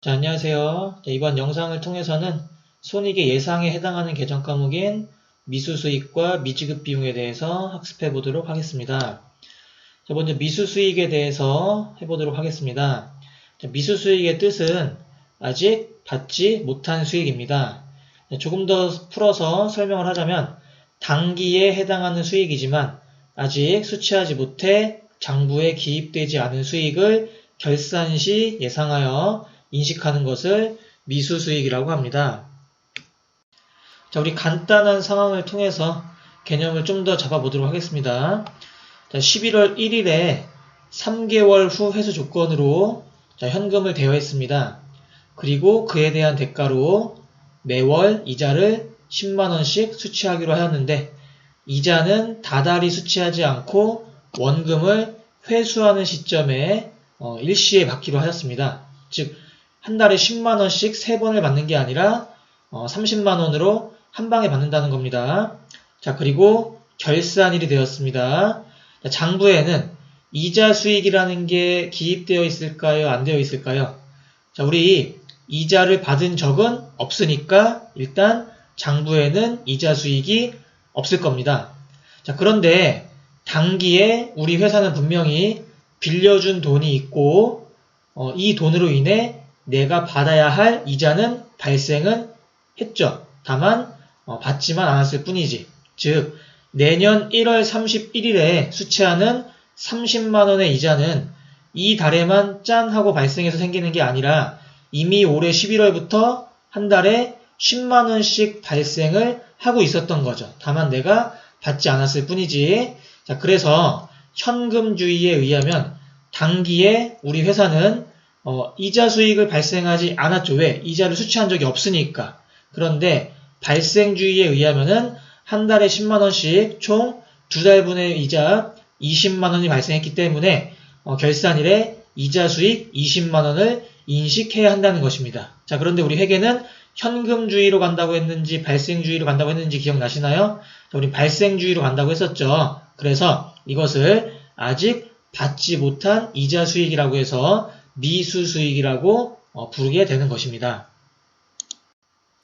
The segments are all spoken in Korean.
자, 안녕하세요. 자, 이번 영상을 통해서는 손익의 예상에 해당하는 계정 과목인 미수수익과 미지급 비용에 대해서 학습해 보도록 하겠습니다. 자, 먼저 미수수익에 대해서 해보도록 하겠습니다. 자, 미수수익의 뜻은 아직 받지 못한 수익입니다. 자, 조금 더 풀어서 설명을 하자면 당기에 해당하는 수익이지만 아직 수취하지 못해 장부에 기입되지 않은 수익을 결산 시 예상하여 인식하는 것을 미수수익이라고 합니다. 자, 우리 간단한 상황을 통해서 개념을 좀 더 잡아보도록 하겠습니다. 자, 11월 1일에 3개월 후 회수 조건으로 현금을 대여했습니다. 그리고 그에 대한 대가로 매월 이자를 10만원씩 수취하기로 하였는데 이자는 다달이 수취하지 않고 원금을 회수하는 시점에 일시에 받기로 하였습니다. 즉 한 달에 10만원씩 3번을 받는 게 아니라 30만원으로 한 방에 받는다는 겁니다. 자, 그리고 결산일이 되었습니다. 자, 장부에는 이자 수익이라는 게 기입되어 있을까요? 안 되어 있을까요? 자, 우리 이자를 받은 적은 없으니까 일단 장부에는 이자 수익이 없을 겁니다. 자, 그런데 당기에 우리 회사는 분명히 빌려준 돈이 있고 이 돈으로 인해 내가 받아야 할 이자는 발생은 했죠. 다만 받지만 않았을 뿐이지. 즉 내년 1월 31일에 수취하는 30만원의 이자는 이 달에만 짠 하고 발생해서 생기는 게 아니라 이미 올해 11월부터 한 달에 10만원씩 발생을 하고 있었던 거죠. 다만 내가 받지 않았을 뿐이지. 자, 그래서 현금주의에 의하면 당기에 우리 회사는 이자 수익을 발생하지 않았죠. 왜? 이자를 수취한 적이 없으니까. 그런데 발생주의에 의하면은 한 달에 10만원씩 총 2달분의 이자 20만원이 발생했기 때문에 결산일에 이자 수익 20만원을 인식해야 한다는 것입니다. 자, 그런데 우리 회계는 현금주의로 간다고 했는지 발생주의로 간다고 했는지 기억나시나요? 자, 우리 발생주의로 간다고 했었죠. 그래서 이것을 아직 받지 못한 이자 수익이라고 해서 미수수익이라고 부르게 되는 것입니다.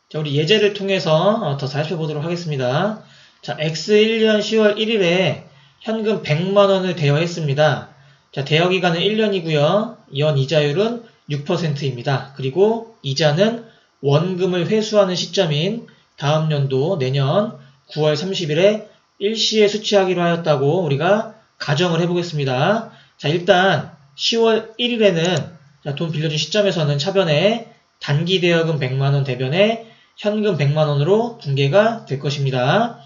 자, 우리 예제를 통해서 더 살펴보도록 하겠습니다. 자, X1년 10월 1일에 현금 100만원을 대여했습니다. 자, 대여기간은 1년이고요. 연 이자율은 6%입니다. 그리고 이자는 원금을 회수하는 시점인 다음 연도 내년 9월 30일에 일시에 수취하기로 하였다고 우리가 가정을 해보겠습니다. 자, 일단 10월 1일에는 돈 빌려준 시점에서는 차변에 단기 대여금 100만원 대변에 현금 100만원으로 분계가 될 것입니다.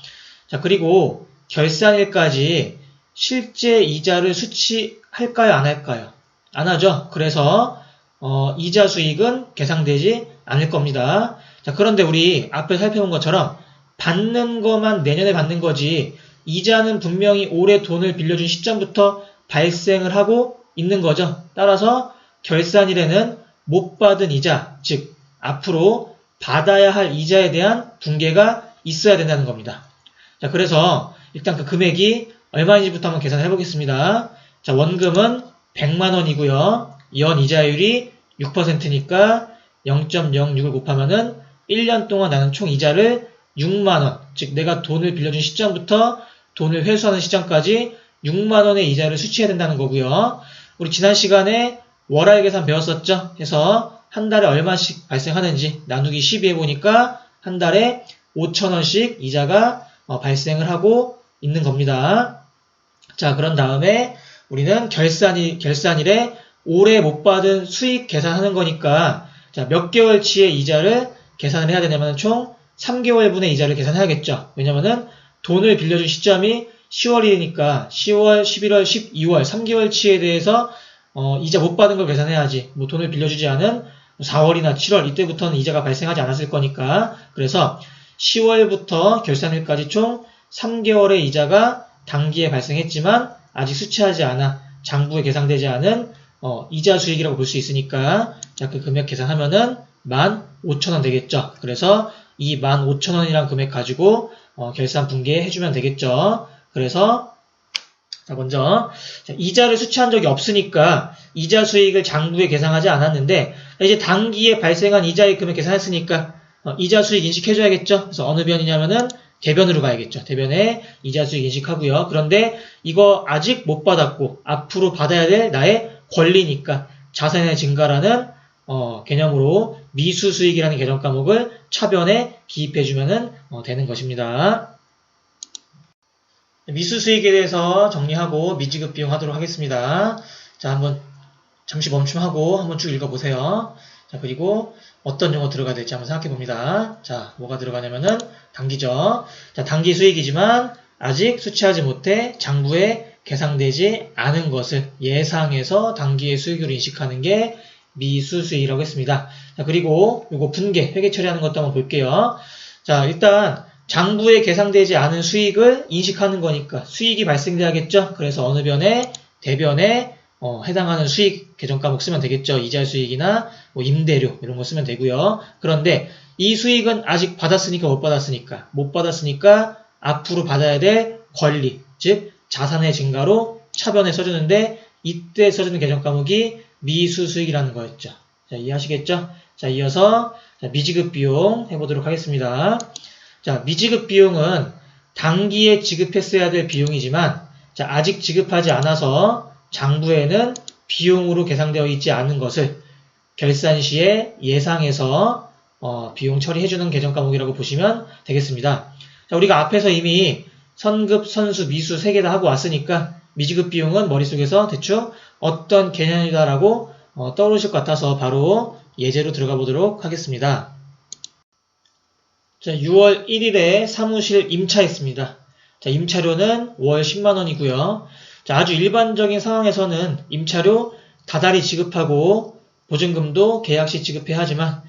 자, 그리고 결산일까지 실제 이자를 수취할까요? 안 할까요? 안 하죠. 그래서 이자 수익은 계상되지 않을 겁니다. 자, 그런데 우리 앞에 살펴본 것처럼 받는 것만 내년에 받는 거지 이자는 분명히 올해 돈을 빌려준 시점부터 발생을 하고 있는 거죠. 따라서 결산일에는 못 받은 이자, 즉 앞으로 받아야 할 이자에 대한 분계가 있어야 된다는 겁니다. 자, 그래서 일단 그 금액이 얼마인지부터 한번 계산해 보겠습니다. 자, 원금은 100만원이고요. 연 이자율이 6%니까 0.06을 곱하면은 1년 동안 나는 총 이자를 6만원, 즉 내가 돈을 빌려준 시점부터 돈을 회수하는 시점까지 6만원의 이자를 수취해야 된다는 거고요. 우리 지난 시간에 월할 계산 배웠었죠? 해서 한 달에 얼마씩 발생하는지 나누기 12 해보니까 한 달에 5천원씩 이자가 발생을 하고 있는 겁니다. 자, 그런 다음에 우리는 결산일에 올해 못 받은 수익 계산하는 거니까 자, 몇 개월치의 이자를 계산을 해야 되냐면 총 3개월분의 이자를 계산해야겠죠. 왜냐면은 돈을 빌려준 시점이 10월이니까 10월, 11월, 12월 3개월치에 대해서 이자 못 받은 걸 계산해야지. 뭐 돈을 빌려주지 않은 4월이나 7월 이때부터는 이자가 발생하지 않았을 거니까. 그래서 10월부터 결산일까지 총 3개월의 이자가 단기에 발생했지만 아직 수취하지 않아 장부에 계상되지 않은 이자 수익이라고 볼 수 있으니까 자, 그 금액 계산하면은 15,000원 되겠죠. 그래서 이 15,000원이란 금액 가지고 결산 분계 해주면 되겠죠. 그래서 자, 먼저 이자를 수취한 적이 없으니까 이자 수익을 장부에 계상하지 않았는데 이제 당기에 발생한 이자의 금액 계산했으니까 이자 수익 인식해줘야겠죠. 그래서 어느 변이냐면은 대변으로 가야겠죠. 대변에 이자 수익 인식하고요. 그런데 이거 아직 못 받았고 앞으로 받아야 될 나의 권리니까 자산의 증가라는 개념으로 미수 수익이라는 계정 과목을 차변에 기입해주면 되는 것입니다. 미수 수익에 대해서 정리하고 미지급 비용 하도록 하겠습니다. 자, 한번 잠시 멈춤하고 한번 쭉 읽어보세요. 자, 그리고 어떤 용어 들어가야 될지 한번 생각해 봅니다. 자, 뭐가 들어가냐면은 당기죠. 자, 당기 수익이지만 아직 수취하지 못해 장부에 계상되지 않은 것을 예상해서 당기의 수익으로 인식하는 게 미수 수익이라고 했습니다. 자, 그리고 요거 분계, 회계 처리하는 것도 한번 볼게요. 자, 일단 장부에 계상되지 않은 수익을 인식하는 거니까 수익이 발생돼야겠죠. 그래서 어느 변에 대변에 해당하는 수익 계정 과목 쓰면 되겠죠. 이자 수익이나 뭐 임대료 이런 거 쓰면 되고요. 그런데 이 수익은 아직 받았으니까 못 받았으니까 앞으로 받아야 될 권리, 즉 자산의 증가로 차변에 써주는데 이때 써주는 계정 과목이 미수 수익이라는 거였죠. 자, 이해하시겠죠? 자, 이어서 미지급 비용 해보도록 하겠습니다. 자, 미지급 비용은 당기에 지급했어야 될 비용이지만 자, 아직 지급하지 않아서 장부에는 비용으로 계상되어 있지 않은 것을 결산 시에 예상해서 비용 처리해주는 계정 과목이라고 보시면 되겠습니다. 자, 우리가 앞에서 이미 선급, 선수, 미수 3개 다 하고 왔으니까 미지급 비용은 머릿속에서 대충 어떤 개념이다라고 떠오르실 것 같아서 바로 예제로 들어가 보도록 하겠습니다. 자, 6월 1일에 사무실 임차했습니다. 자, 임차료는 월 10만원이고요. 자, 아주 일반적인 상황에서는 임차료 다달이 지급하고 보증금도 계약 시 지급해야 하지만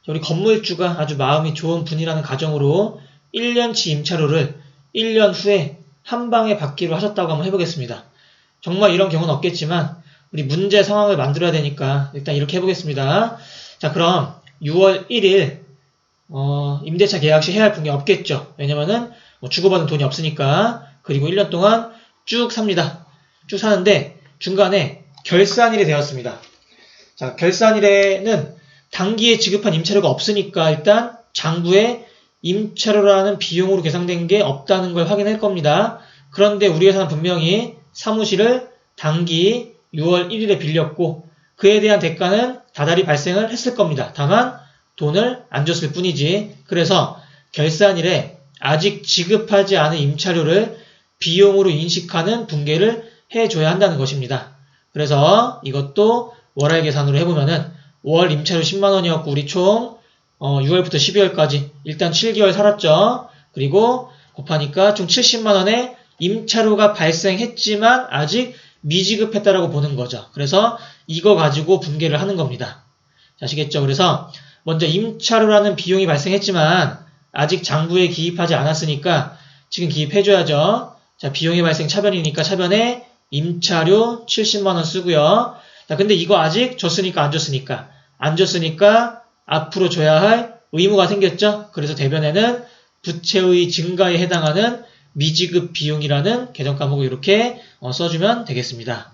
우리 건물주가 아주 마음이 좋은 분이라는 가정으로 1년치 임차료를 1년 후에 한 방에 받기로 하셨다고 한번 해보겠습니다. 정말 이런 경우는 없겠지만 우리 문제 상황을 만들어야 되니까 일단 이렇게 해보겠습니다. 자, 그럼 6월 1일 임대차 계약 시 해야 할 분이 없겠죠. 왜냐면은 주고받은 돈이 없으니까. 그리고 1년 동안 쭉 삽니다. 쭉 사는데 중간에 결산일이 되었습니다. 자, 결산일에는 당기에 지급한 임차료가 없으니까 일단 장부에 임차료라는 비용으로 계상된 게 없다는 걸 확인할 겁니다. 그런데 우리 회사는 분명히 사무실을 당기 6월 1일에 빌렸고 그에 대한 대가는 다달이 발생을 했을 겁니다. 다만 돈을 안 줬을 뿐이지. 그래서 결산일에 아직 지급하지 않은 임차료를 비용으로 인식하는 분계를 해줘야 한다는 것입니다. 그래서 이것도 월할 계산으로 해보면은 월 임차료 10만원이었고 우리 총 6월부터 12월까지 일단 7개월 살았죠. 그리고 곱하니까 총 70만원의 임차료가 발생했지만 아직 미지급했다라고 보는 거죠. 그래서 이거 가지고 분계를 하는 겁니다. 아시겠죠? 그래서 먼저 임차료라는 비용이 발생했지만 아직 장부에 기입하지 않았으니까 지금 기입해줘야죠. 자, 비용의 발생 차변이니까 차변에 임차료 70만원 쓰고요. 자, 근데 이거 아직 줬으니까 안 줬으니까 앞으로 줘야 할 의무가 생겼죠. 그래서 대변에는 부채의 증가에 해당하는 미지급 비용이라는 계정 과목을 이렇게 써주면 되겠습니다.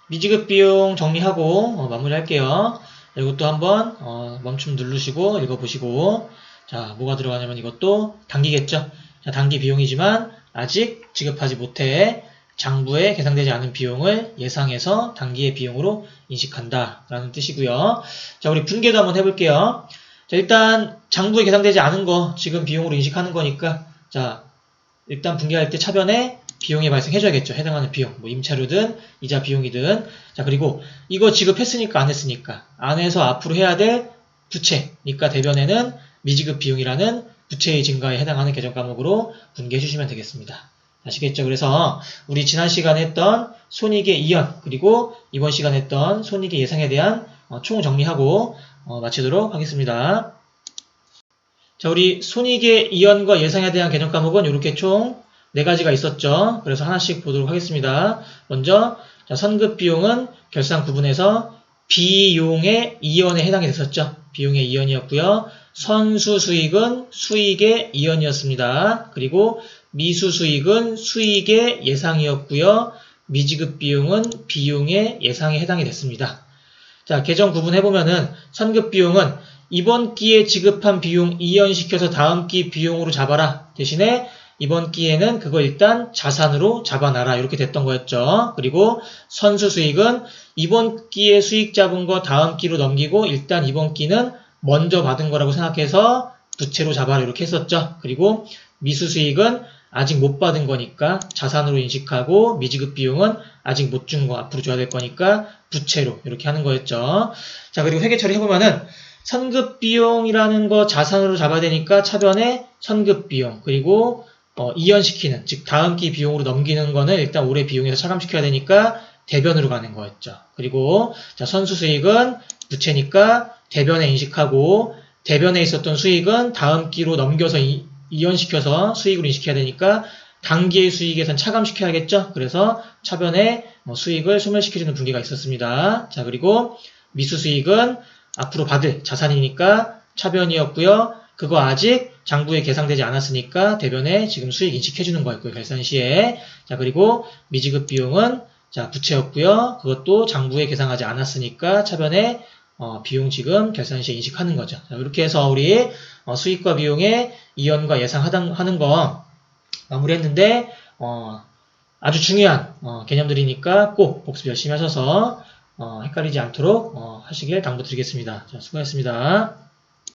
미지급 비용 정리하고 마무리할게요. 이것도 한번 멈춤 누르시고 읽어보시고 자, 뭐가 들어가냐면 이것도 당기겠죠. 자, 당기 비용이지만 아직 지급하지 못해 장부에 계상되지 않은 비용을 예상해서 당기의 비용으로 인식한다 라는 뜻이고요. 자, 우리 분계도 한번 해볼게요. 자, 일단 장부에 계상되지 않은 거 지금 비용으로 인식하는 거니까 자, 일단 분계할 때 차변에 비용이 발생해줘야겠죠. 해당하는 비용, 뭐 임차료든 이자 비용이든. 자, 그리고 이거 지급했으니까 안 했으니까 안 해서 앞으로 해야 될 부채니까 대변에는 미지급 비용이라는 부채의 증가에 해당하는 계정 과목으로 분계해 주시면 되겠습니다. 아시겠죠? 그래서 우리 지난 시간에 했던 손익의 이연 그리고 이번 시간에 했던 손익의 예상에 대한 총 정리하고 마치도록 하겠습니다. 자, 우리 손익의 이연과 예상에 대한 계정 과목은 이렇게 총 4가지가 있었죠. 그래서 하나씩 보도록 하겠습니다. 먼저 자, 선급 비용은 결산 구분에서 비용의 이연에 해당이 됐었죠. 비용의 이연이었고요. 선수 수익은 수익의 이연이었습니다. 그리고 미수 수익은 수익의 예상이었고요. 미지급 비용은 비용의 예상에 해당이 됐습니다. 자, 계정 구분해보면은 선급 비용은 이번 기에 지급한 비용 이연시켜서 다음 기 비용으로 잡아라. 대신에 이번 기에는 그거 일단 자산으로 잡아놔라. 이렇게 됐던 거였죠. 그리고 선수 수익은 이번 기에 수익 잡은 거 다음 기로 넘기고 일단 이번 기는 먼저 받은 거라고 생각해서 부채로 잡아라. 이렇게 했었죠. 그리고 미수 수익은 아직 못 받은 거니까 자산으로 인식하고 미지급 비용은 아직 못 준 거 앞으로 줘야 될 거니까 부채로 이렇게 하는 거였죠. 자, 그리고 회계 처리해보면은 선급 비용이라는 거 자산으로 잡아야 되니까 차변에 선급 비용 그리고 이연시키는 즉 다음 기 비용으로 넘기는 거는 일단 올해 비용에서 차감시켜야 되니까 대변으로 가는 거였죠. 그리고 자, 선수 수익은 부채니까 대변에 인식하고 대변에 있었던 수익은 다음 기로 넘겨서 이연시켜서 수익으로 인식해야 되니까 당기의 수익에선 차감시켜야겠죠. 그래서 차변에 수익을 소멸시켜주는 분기가 있었습니다. 자, 그리고 미수 수익은 앞으로 받을 자산이니까 차변이었고요. 그거 아직 장부에 계상되지 않았으니까 대변에 지금 수익 인식해주는 거였고요. 결산 시에. 자, 그리고 미지급 비용은 자, 부채였고요. 그것도 장부에 계상하지 않았으니까 차변에 비용 지금 결산 시에 인식하는 거죠. 자, 이렇게 해서 우리 수익과 비용의 이연과 예상하는 거 마무리했는데 아주 중요한 개념들이니까 꼭 복습 열심히 하셔서 헷갈리지 않도록 하시길 당부드리겠습니다. 자, 수고하셨습니다.